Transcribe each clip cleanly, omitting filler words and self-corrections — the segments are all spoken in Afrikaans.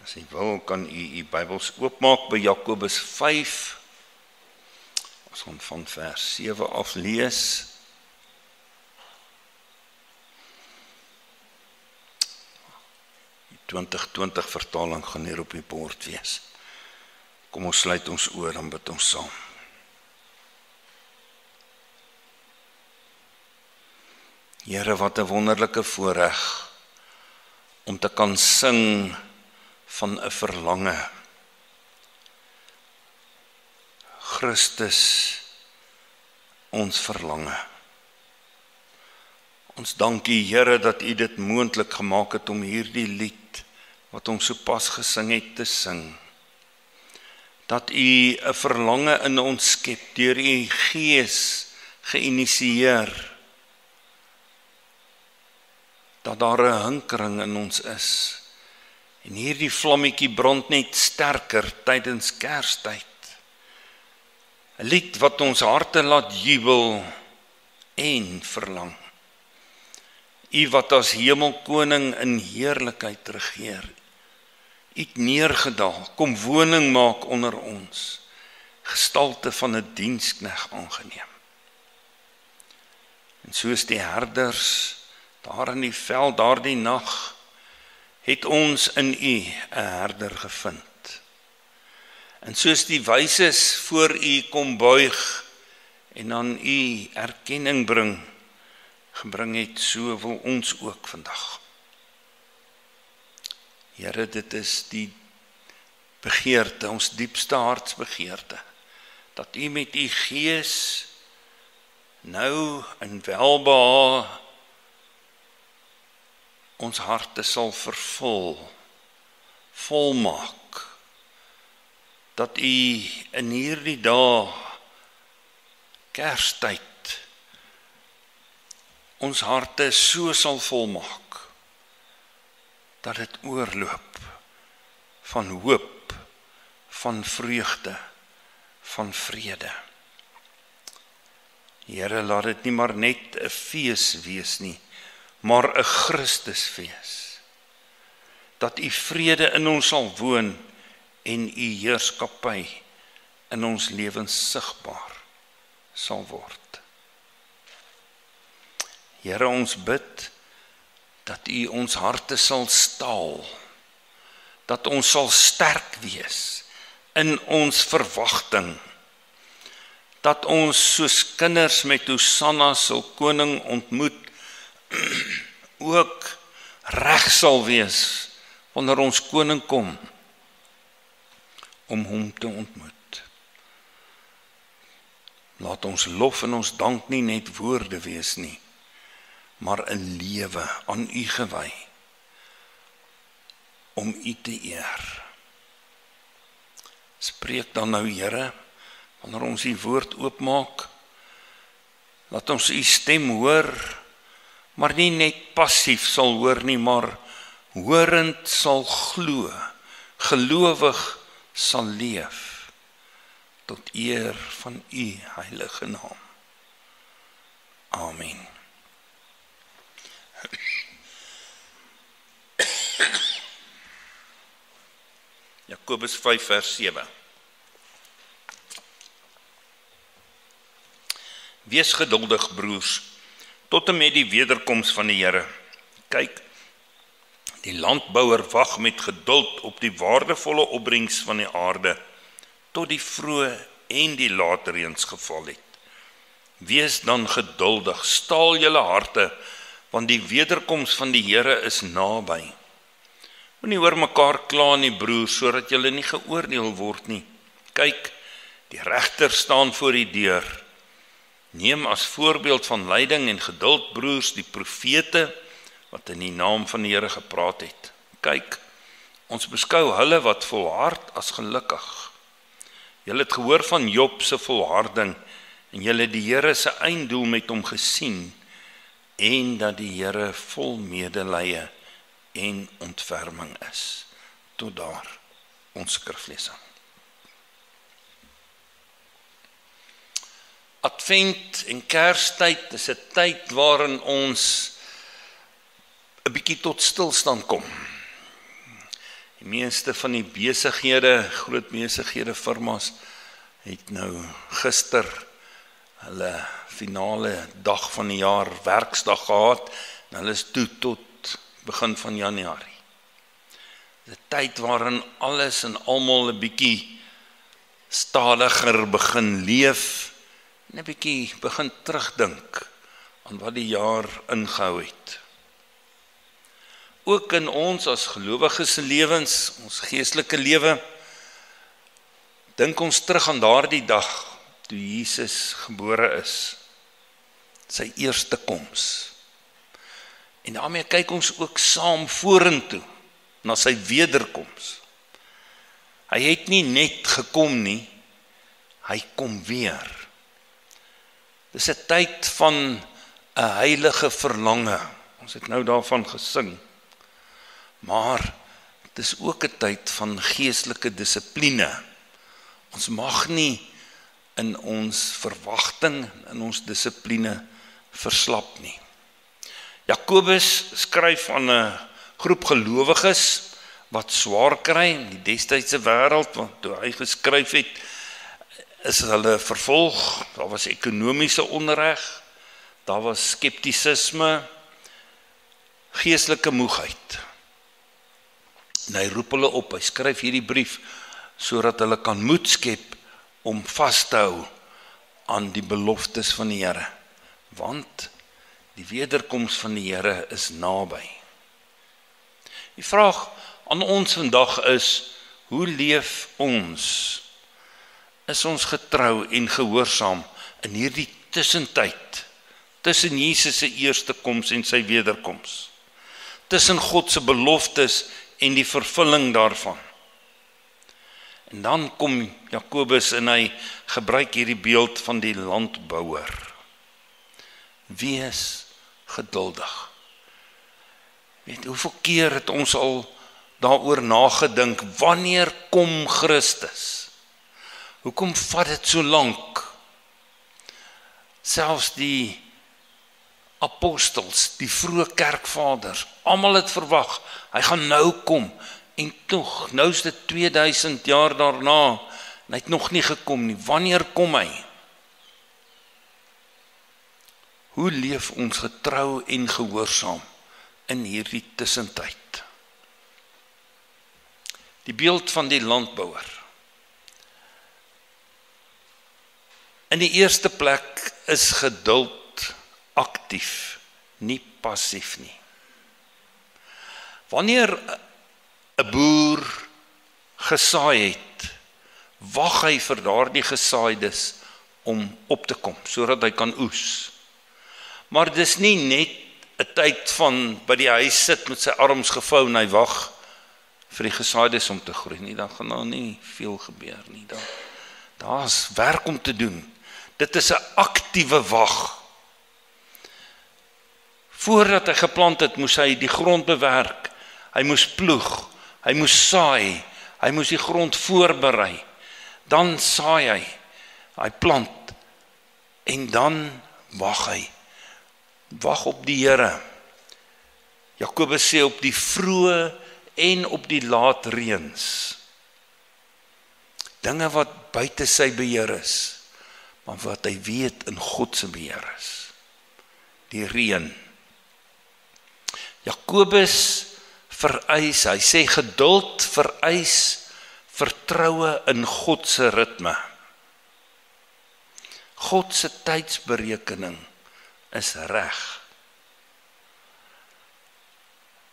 As jy wil, kan u Bybels oopmaak by Jakobus 5. Ons gaan van vers 7 af lees. Die 2020 vertaling gaan hier op die bord wees. Kom ons sluit ons oor en bid ons saam. Here, wat 'n wonderlike voorreg om te kan sing van 'n verlange. Christus, ons verlange. Ons dank U, Here, dat U dit moontlik gemaak het om hierdie lied, wat ons sopas gesing het, te sing. Dat U 'n verlange in ons skep, deur U Gees geïnisieer, dat daar 'n hinkering in ons is. En hierdie vlammetjie brand net sterker tydens Kerstyd. 'n Lied wat ons harte laat jubel en verlang. U wat as hemelkoning in heerlikheid regeer. U het neergedaal, kom woning maak onder ons, gestalte van 'n dienskneg aangeneem. En soos die herders daar in die veld daardie nag, het ons in U 'n herder gevind. En soos die wyses voor U kom buig en aan U erkenning gebring het, so wil ons ook vandag. Here, dit is die begeerte, ons diepste hartsbegeerte, dat U met U Gees nou in welbehae ons harte sal volmaak, dat U in hierdie dae, Kerstyd, ons harte so sal volmaak, dat dit oorloop van hoop, van vreugde, van vrede. Here, laat dit nie maar net 'n fees wees nie, maar 'n Christusfees. Dat U vrede in ons sal woon en U heerskappy in ons lewens sigbaar sal word. Here, ons bid dat U ons harte sal staal, dat ons sal sterk wees in ons verwagting, dat ons soos kinders met Hosanna sal koning ontmoet, ook reg sal wees wanneer ons koning kom om hom te ontmoet. Laat ons lof en ons dank nie net woorde wees nie, maar 'n lewe aan U gewy om U te eer. Spreek dan nou, Here, wanneer ons U woord oopmaak, laat ons U stem hoor, maar nie net passief sal hoor nie, maar horend sal glo, gelowig sal leef, tot eer van U heilige naam. Amen. Jakobus 5 vers 7. Wees geduldig, broers, tot en met die wederkoms van die Here. Kyk, die landbouer wag met geduld op die waardevolle opbrengs van die aarde, tot die vroeë en die late reëns geval het. Wees dan geduldig, staal julle harte, want die wederkoms van die Here is naby. Moenie oor mekaar kla nie, broers, sodat julle nie geoordeel word nie. Kyk, die regter staan voor die deur. Neem as voorbeeld van lyding en geduld, broers, die profete wat in die naam van die Here gepraat het. Kyk, ons beskou hulle wat volhard as gelukkig. Julle het gehoor van Job se volharding en julle het die Here se einddoel met hom gesien en dat die Here vol medelee en ontferming is. Tot daar ons skriflesing. Advent en Kerstyd is 'n tyd waarin ons 'n bietjie tot stilstand kom. Die meeste van die besighede, groot besighede, firmas, het nou gister hulle finale dag van die jaar, werksdag gehad, en hulle is toe tot begin van Januarie. Dit is 'n tyd waarin alles en almal 'n bietjie stadiger begin leef, en 'n bietjie begin terugdink aan wat die jaar ingehou het. Ook in ons as gelowiges se lewens, ons geestelike lewe, dink ons terug aan daardie dag toe Jesus gebore is, sy eerste koms. En daarmee kyk ons ook saam vorentoe na sy wederkoms. Hy het nie net gekom nie, hy kom weer. Dis 'n tyd van 'n heilige verlange. Ons het nou daarvan gesing. Maar dit is ook 'n tyd van geestelike dissipline. Ons mag nie in ons verwagting, in ons dissipline verslap nie. Jakobus skryf aan 'n groep gelowiges wat swaar kry in die destydse wêreld, want toe hy geskryf het, is hulle vervolg, daar was ekonomiese onreg, daar was skeptisisme, geestelike moegheid. En hy roep hulle op, hy skryf hierdie brief, sodat hulle kan moed skep om vas te hou aan die beloftes van die Here, want die wederkoms van die Here is naby. Die vraag aan ons vandag is, hoe leef ons? Is ons getrou en gehoorsaam in hierdie tussentyd, tussen Jesus se eerste koms en sy wederkoms, tussen God se beloftes en die vervulling daarvan? En dan kom Jakobus en hy gebruik hierdie beeld van die landbouer. Wees geduldig. Weet, hoeveel keer het ons al daaroor nagedink, wanneer kom Christus? Hoekom vat dit so lank? Selfs die apostels, die vroeë kerkvaders, almal het verwag, hy gaan nou kom, en tog, nou is dit 2000 jaar daarna, en hy het nog nie gekom nie. Wanneer kom hy? Hoe leef ons getrou en gehoorsaam in hierdie tussentyd? Die beeld van die landbouer. In die eerste plek is geduld aktief, nie passief nie. Wanneer 'n boer gesaai het, wag hy vir daardie gesaaides om op te kom, sodat hy kan oes. Maar dis nie net 'n tyd van by die huis sit met sy arms gevou en hy wag vir die gesaaides om te groei nie, dan gaan nou nie veel gebeur nie. Daar's werk om te doen. Dit is 'n aktiewe wag. Voordat hy geplant het, moes hy die grond bewerk. Hy moes ploeg, hy moes saai, hy moes die grond voorberei. Dan saai hy plant en dan wag hy. Wag op die Here. Jakobus sê op die vroeë en op die laat reëns. Dinge wat buite sy beheer is, maar wat hy weet in God se beheer is. Die reën. Jakobus vereis, hy sê geduld vereis vertroue in God se ritme. God se tydsberekening is reg.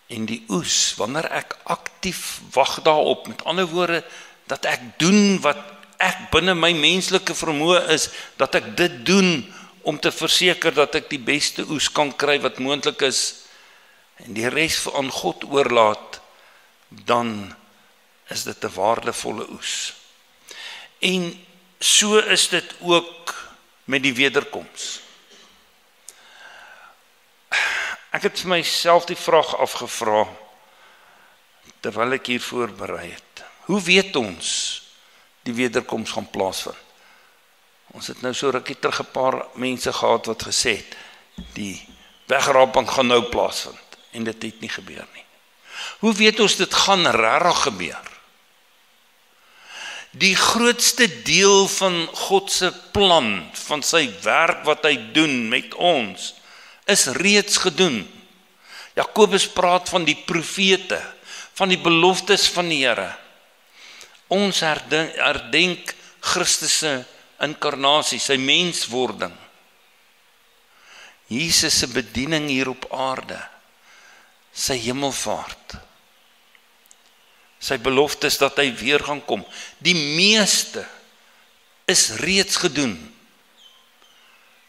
En die oes, wanneer ek aktief wag daarop, met ander woorde, dat ek doen wat ek binne my menslike vermoë is, dat ek dit doen om te verseker dat ek die beste oes kan kry wat moontlik is, en die res aan God oorlaat, dan is dit 'n waardevolle oes. En so is dit ook met die wederkoms. Ek het vir myself die vraag afgevra, terwyl ek hier voorberei het. Hoe weet ons die wederkoms gaan plaasvind? Ons het nou so rukkie terug 'n paar mense gehad wat gesê het, die wegraping gaan nou plaasvind, en dit het nie gebeur nie. Hoe weet ons dit gaan regtig gebeur? Die grootste deel van God se plan, van sy werk wat hy doen met ons, is reeds gedoen. Jakobus praat van die profete, van die beloftes van die Here. Ons herdenk Christus se inkarnasie, sy menswording. Jesus se bediening hier op aarde, sy hemelvaart, sy beloftes dat hy weer gaan kom. Die meeste is reeds gedoen.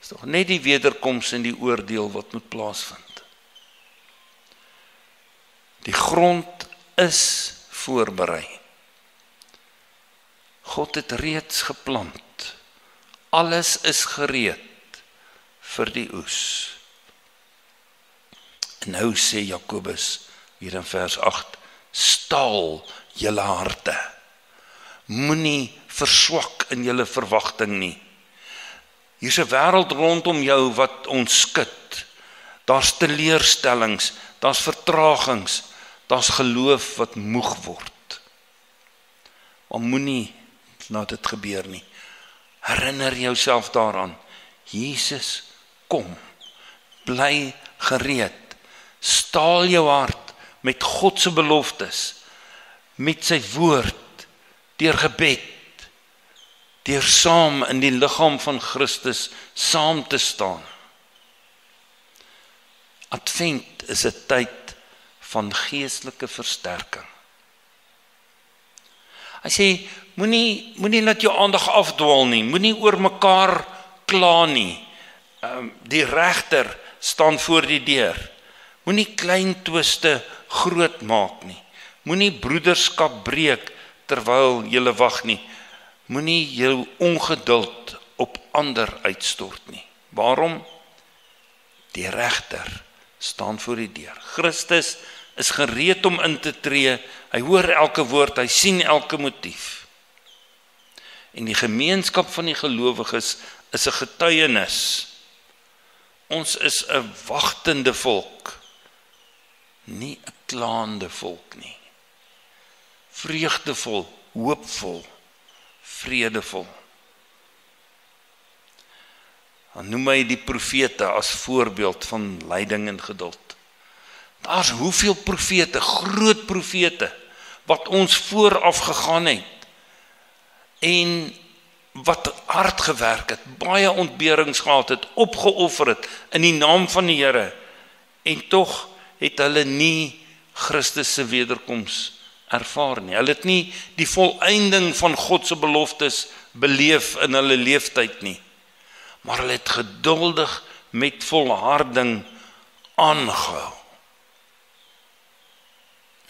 Is tog net die wederkoms en die oordeel wat moet plaasvind. Die grond is voorberei. God het reeds geplant. Alles is gereed vir die oes. En nou sê Jakobus hier in vers 8, staal julle harte. Moenie verswak in julle verwagting nie. Hier's 'n wêreld rondom jou wat ons skud. Daar's teleurstellings, daar's vertragings, daar's geloof wat moeg word. Maar moenie laat dit gebeur nie. Herinner jouself daaraan. Jesus kom. Bly gereed. Staal jou hart met God se beloftes, met sy woord, deur gebed, deur saam in die liggaam van Christus saam te staan. Advent is 'n tyd van geestelike versterking. Hy sê, moenie laat jou aandag afdwaal nie, moenie oor mekaar kla nie. Die regter staan voor die deur. Moenie klein twiste groot maak nie. Moenie broederskap breek terwyl jy wag nie. Moenie jou ongeduld op ander uitstort nie. Waarom? Die regter staan voor die deur. Christus is gereed om in te tree. Hy hoor elke woord, hy sien elke motief. En die gemeenskap van die gelowiges is 'n getuienis. Ons is 'n wagtende volk, nie 'n klaande volk nie. Vreugdevol, hoopvol, vredevol. Dan noem hy die profete as voorbeeld van lyding en geduld. Daar's hoeveel profete, groot profete, wat ons vooraf gegaan het, en wat hard gewerk het, baie ontberings gehad het, opgeoffer het, in die naam van die Here, en tog het hulle nie Christus se wederkoms ervaar nie. Hulle het nie die volëinding van God se beloftes beleef in hulle leeftyd nie, maar hulle het geduldig met volharding aangehou.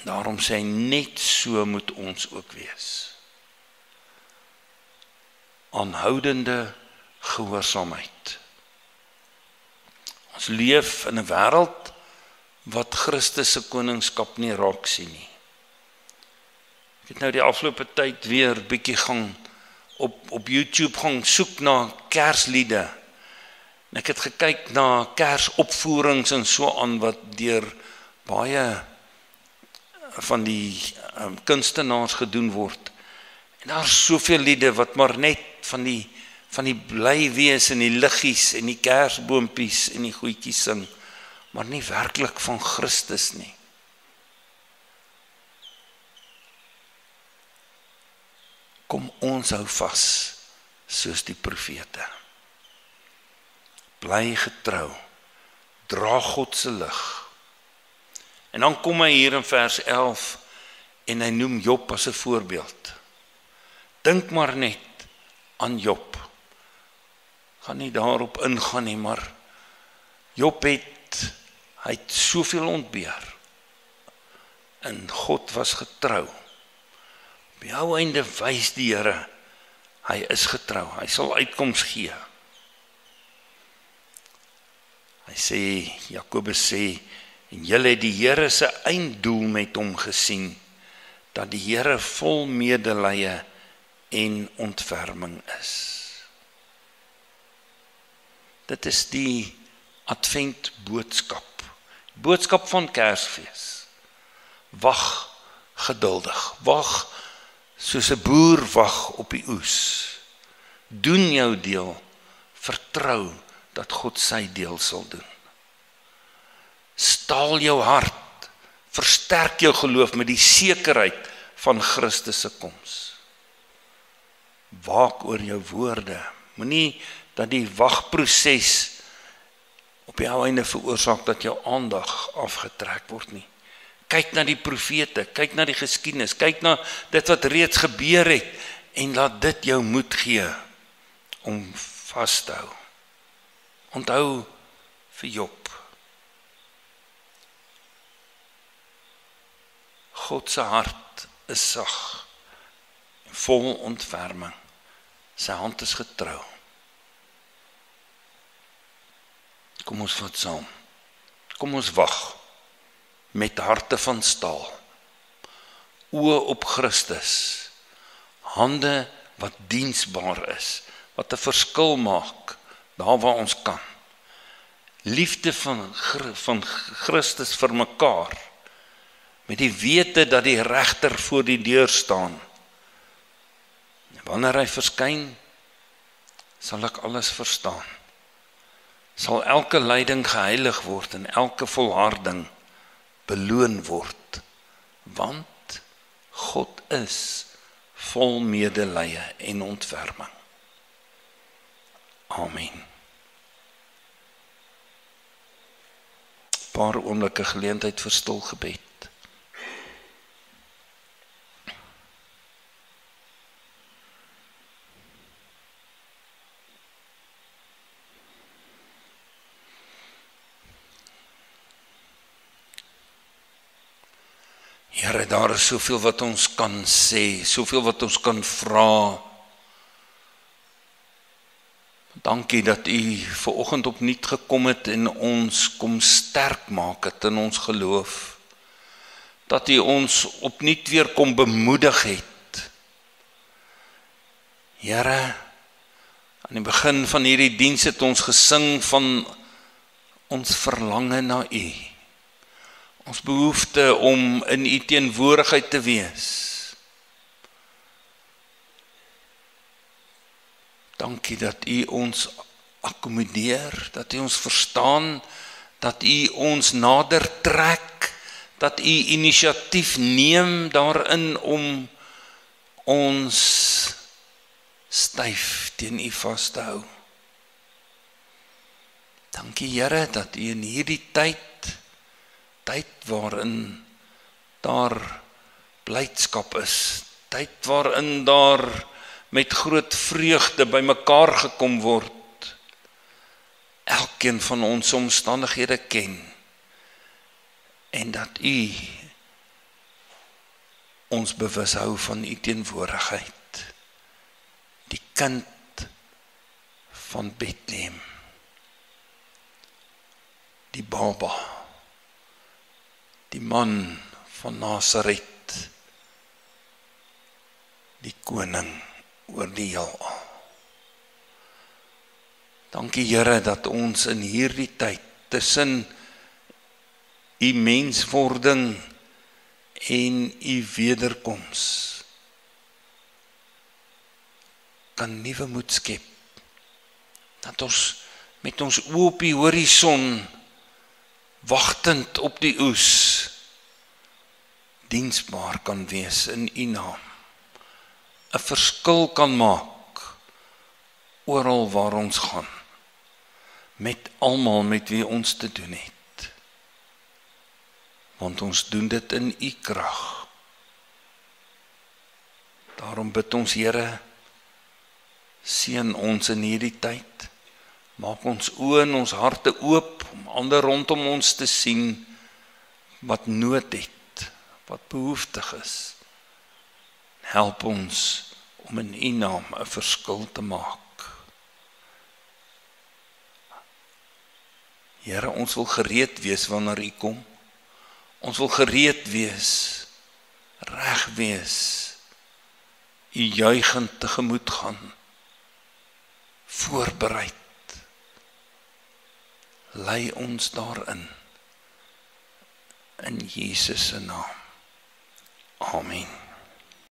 Daarom sê hy, net so moet ons ook wees. Aanhoudende gehoorsaamheid. Ons leef in 'n wêreld wat Christus se koningskap nie raak sien nie. Ek het nou die afgelope tyd weer bietjie gaan op YouTube gaan soek na Kersliede. En ek het gekyk na Kersopvoerings en so aan wat deur baie van die kunstenaars gedoen word. En daar is soveel liede wat maar net van die bly wees en die liggies en die kersboompies en die goedjies sing, maar nie werklik van Christus nie. Kom ons hou vas soos die profete. Bly getrou, dra God se lig. En dan kom hy hier in vers 11 en hy noem Job as 'n voorbeeld. Dink maar net aan Job. Gaan nie daarop ingaan nie, maar Job hy het soveel ontbeer. En God was getrou. Op die ou einde wys die Here, hy is getrou, hy sal uitkoms gee. Hy sê, Jakobus sê, en julle het die Here se einddoel met hom gesien, dat die Here vol medelee en ontferming is. Dit is die Advent boodskap van Kersfees. Wag geduldig, wag soos 'n boer wag op die oes. Doen jou deel, vertrou dat God sy deel sal doen. Staal jou hart, versterk jou geloof met die sekerheid van Christus se koms. Waak oor jou woorde, moenie dat die wagproses op die einde veroorsaak dat jou aandag afgetrek word nie. Kyk na die profete, kyk na die geskiedenis, kyk na dit wat reeds gebeur het en laat dit jou moed gee om vas te hou. Onthou vir Job. God se hart is sag en vol ontferming. Sy hand is getrou. Kom ons vat saam. Kom ons wag met harte van staal. Oë op Christus. Hande wat diensbaar is, wat 'n verskil maak daar waar ons kan. Liefde van Christus vir mekaar, met die wete dat die regter voor die deur staan. Wanneer hy verskyn, sal ek alles verstaan. Sal elke lyding geheilig word en elke volharding beloon word, want God is vol medelee en ontferming. Amen. Paar oomblikke geleentheid vir stil gebed. Here, daar is soveel wat ons kan sê, soveel wat ons kan vra. Dankie dat U vanoggend opnuut gekom het en ons kom sterk maak het in ons geloof. Dat U ons opnuut weer kom bemoedig het. Here, aan die begin van hierdie diens het ons gesing van ons verlange na U. Ons behoefte om in U teenwoordigheid te wees. Dankie dat U ons akkommodeer, dat U ons verstaan, dat U ons nader trek, dat U inisiatief neem daarin om ons styf teen U vas te hou. Dankie Here dat U in hierdie tyd waarin daar blydskap is, tyd waarin daar met groot vreugde by mekaar gekom word, elkeen van ons omstandighede ken, en dat U ons bewus hou van U teenwoordigheid, die kind van Bethlehem, die baba, die man van Nasaret, die koning oor die heelal. Dankie Here dat ons in hierdie tyd tussen U menswording en U wederkoms kan nuwe moed skep. Dat ons met ons oë op die horison wagtend op die oes diensbaar kan wees in U naam. 'n verskil kan maak oral waar ons gaan, met almal met wie ons te doen het. Want ons doen dit in U krag. Daarom bid ons Here, seën ons in hierdie tyd. Maak ons oë en ons harte oop om ander rondom ons te sien wat nood het, wat behoeftig is. Help ons om in U naam 'n verskil te maak. Here, ons wil gereed wees wanneer U kom. Ons wil gereed wees, reg wees, U juigend tegemoet gaan, voorbereid. Lei ons daarin, in Jesus se naam. Amen.